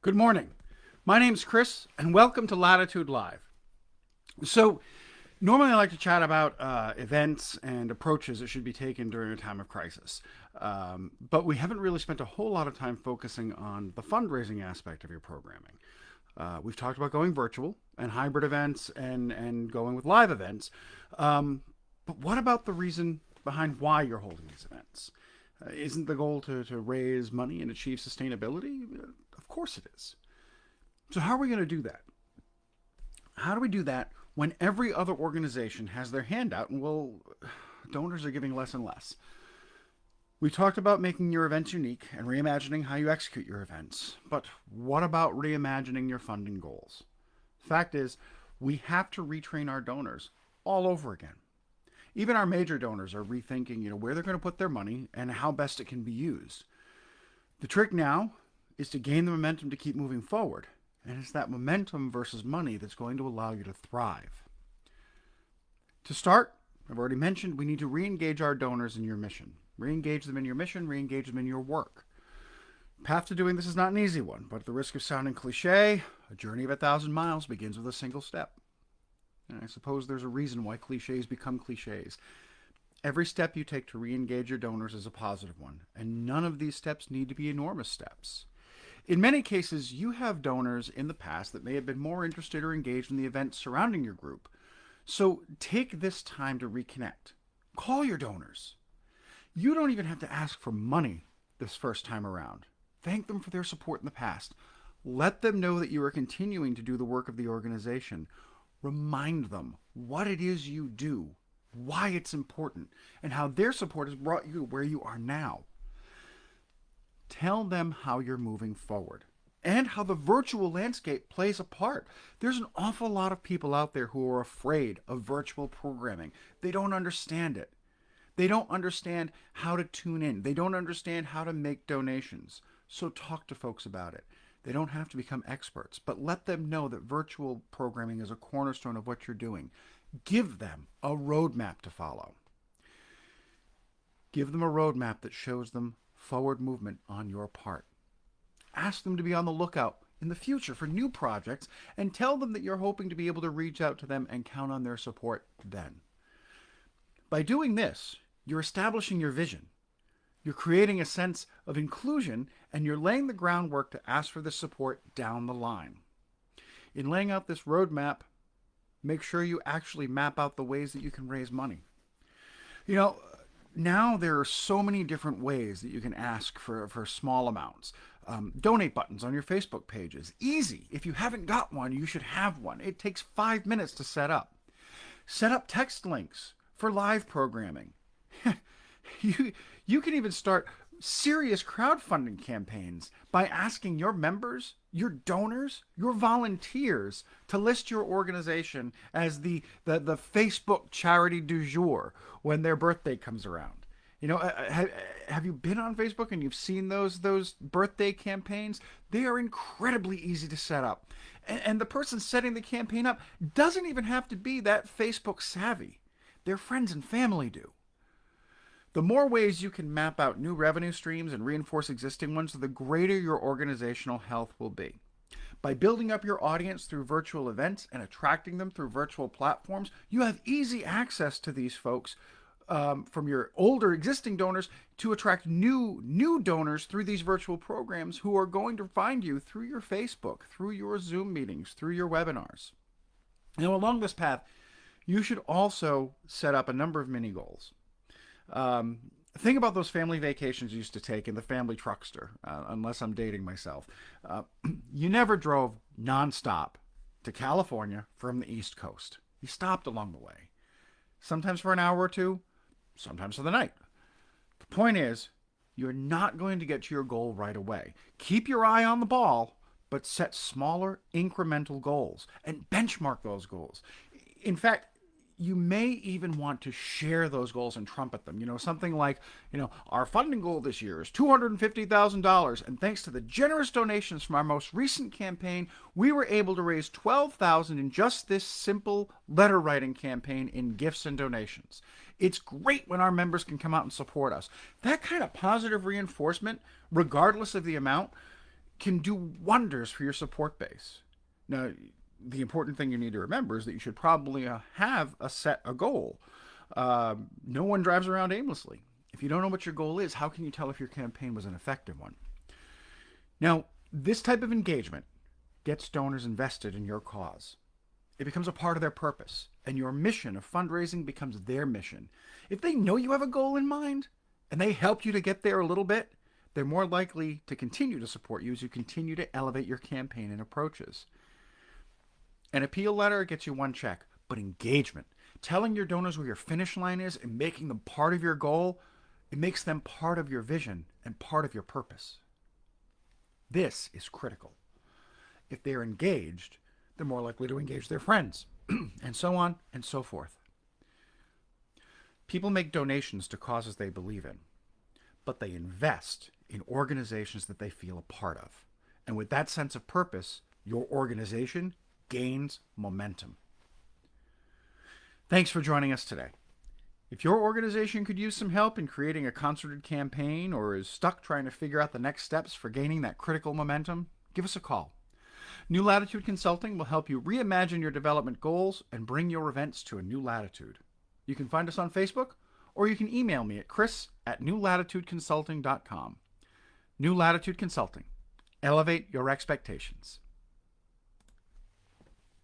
Good morning. My name's Chris, and welcome to Latitude Live. So, normally I like to chat about events and approaches that should be taken during a time of crisis. But we haven't really spent a whole lot of time focusing on the fundraising aspect of your programming. We've talked about going virtual and hybrid events and going with live events. But what about the reason behind why you're holding these events? Isn't the goal to raise money and achieve sustainability? Of course it is. So, how are we going to do that? How do we do that when every other organization has their hand out and, well, donors are giving less and less? We talked about making your events unique and reimagining how you execute your events. But what about reimagining your funding goals? Fact is, we have to retrain our donors all over again. Even our major donors are rethinking, where they're going to put their money and how best it can be used. The trick now is to gain the momentum to keep moving forward. And it's that momentum versus money that's going to allow you to thrive. To start, I've already mentioned we need to re-engage our donors in your mission. Re-engage them in your mission, re-engage them in your work. The path to doing this is not an easy one, but at the risk of sounding cliche, a journey of 1,000 miles begins with a single step. And I suppose there's a reason why cliches become cliches. Every step you take to re-engage your donors is a positive one, and none of these steps need to be enormous steps. In many cases, you have donors in the past that may have been more interested or engaged in the events surrounding your group. So take this time to reconnect. Call your donors. You don't even have to ask for money this first time around. Thank them for their support in the past. Let them know that you are continuing to do the work of the organization. Remind them what it is you do, why it's important, and how their support has brought you where you are now. Tell them how you're moving forward and how the virtual landscape plays a part. There's an awful lot of people out there who are afraid of virtual programming. They don't understand it. They don't understand how to tune in. They don't understand how to make donations. So talk to folks about it. They don't have to become experts, but let them know that virtual programming is a cornerstone of what you're doing. Give them a roadmap to follow. Give them a roadmap that shows them forward movement on your part. Ask them to be on the lookout in the future for new projects and tell them that you're hoping to be able to reach out to them and count on their support then. By doing this, you're establishing your vision. You're creating a sense of inclusion and you're laying the groundwork to ask for the support down the line. In laying out this roadmap, make sure you actually map out the ways that you can raise money. Now there are so many different ways that you can ask for small amounts. Donate buttons on your Facebook pages. Easy. If you haven't got one, you should have one. It takes 5 minutes to set up. Set up text links for live programming. You can even start serious crowdfunding campaigns by asking your members, your donors, your volunteers to list your organization as the Facebook charity du jour when their birthday comes around. Have you been on Facebook and you've seen those birthday campaigns? They are incredibly easy to set up. And the person setting the campaign up doesn't even have to be that Facebook savvy. Their friends and family do. The more ways you can map out new revenue streams and reinforce existing ones, the greater your organizational health will be. By building up your audience through virtual events and attracting them through virtual platforms, you have easy access to these folks from your older existing donors to attract new donors through these virtual programs who are going to find you through your Facebook, through your Zoom meetings, through your webinars. Now, along this path, you should also set up a number of mini goals. Think about those family vacations you used to take in the family truckster, unless I'm dating myself. You never drove nonstop to California from the East Coast. You stopped along the way, sometimes for an hour or two, sometimes for the night. The point is, you're not going to get to your goal right away. Keep your eye on the ball, but set smaller incremental goals and benchmark those goals. In fact, you may even want to share those goals and trumpet them. Something like, our funding goal this year is $250,000. And thanks to the generous donations from our most recent campaign, we were able to raise $12,000 in just this simple letter writing campaign in gifts and donations. It's great when our members can come out and support us. That kind of positive reinforcement, regardless of the amount, can do wonders for your support base. Now, the important thing you need to remember is that you should probably have a goal. No one drives around aimlessly. If you don't know what your goal is, how can you tell if your campaign was an effective one? Now, this type of engagement gets donors invested in your cause. It becomes a part of their purpose, and your mission of fundraising becomes their mission. If they know you have a goal in mind, and they help you to get there a little bit, they're more likely to continue to support you as you continue to elevate your campaign and approaches. An appeal letter gets you one check, but engagement, telling your donors where your finish line is and making them part of your goal, it makes them part of your vision and part of your purpose. This is critical. If they're engaged, they're more likely to engage their friends, and so on and so forth. People make donations to causes they believe in, but they invest in organizations that they feel a part of. And with that sense of purpose, your organization gains momentum. Thanks for joining us today. If your organization could use some help in creating a concerted campaign or is stuck trying to figure out the next steps for gaining that critical momentum, give us a call. New Latitude Consulting will help you reimagine your development goals and bring your events to a new latitude. You can find us on Facebook, or you can email me at chris@newlatitudeconsulting.com. New Latitude Consulting. Elevate your expectations.